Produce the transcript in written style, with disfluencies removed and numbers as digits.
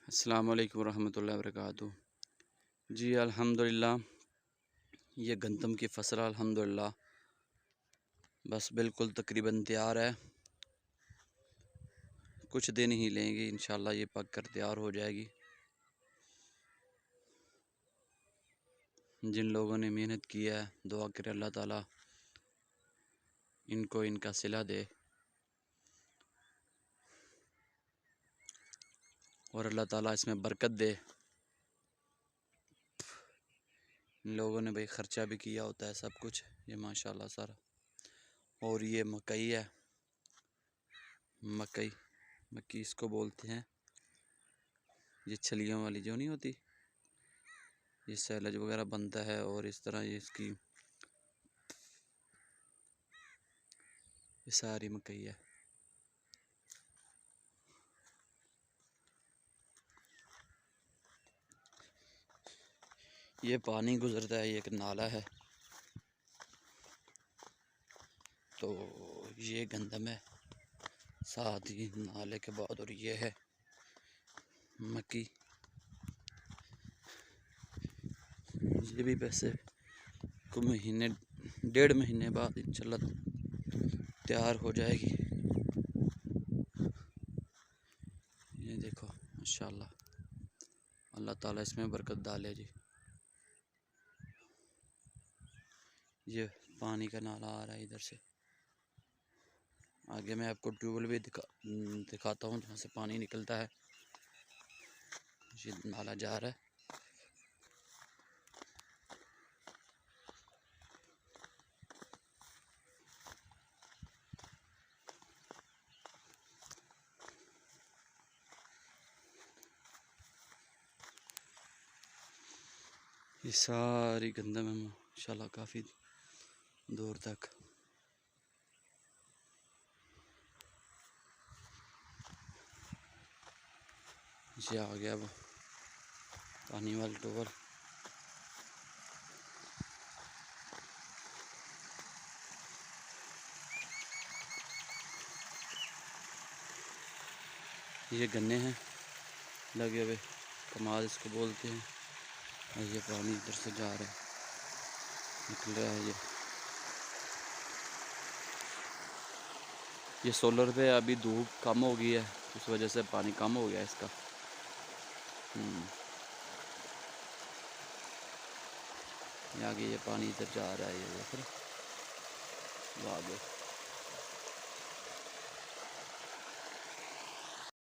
अस्सलाम वालेकुम रहमतुल्लाहि व बरकातुहू। जी अल्हम्दुलिल्लाह, ये गंदम की फसल अल्हम्दुलिल्लाह बस बिल्कुल तकरीबन तैयार है। कुछ दिन ही लेंगे, इंशाल्लाह ये पक कर तैयार हो जाएगी। जिन लोगों ने मेहनत की है, दुआ करे अल्लाह ताला इनको इनका सिला दे और अल्लाह ताला इसमें बरकत दे। इन लोगों ने भाई ख़र्चा भी किया होता है सब कुछ। ये माशाल्लाह सारा। और ये मकई है, मक्की इसको बोलते हैं। ये छलियों वाली जो नहीं होती, ये सैलज वगैरह बनता है। और इस तरह ये इसकी ये सारी मकई है। ये पानी गुजरता है, ये एक नाला है। तो ये गंदम है, साथ ही नाले के बाद। और ये है मक्की। ये भी वैसे कुछ महीने, 1.5 महीने बाद इंशाल्लाह तैयार हो जाएगी। ये देखो माशाल्लाह, अल्लाह ताला इसमें बरकत डाले जी। ये पानी का नाला आ रहा है इधर से। आगे मैं आपको ट्यूबवेल भी दिखाता हूँ जहाँ से पानी निकलता है। ये नाला जा रहा है। ये सारी गंदम है माशाल्लाह, काफ़ी दूर तक। ये आ गया वो पानी वाला टोवर। ये गन्ने हैं लगे हुए, कमाल इसको बोलते हैं। और ये पानी इधर से जा रहा है, निकल रहा है। ये सोलर पे अभी धूप कम हो गई है, उस वजह से पानी कम हो गया इसका। ये आगे ये पानी इधर जा रहा है, ये देख रहे हो आगे।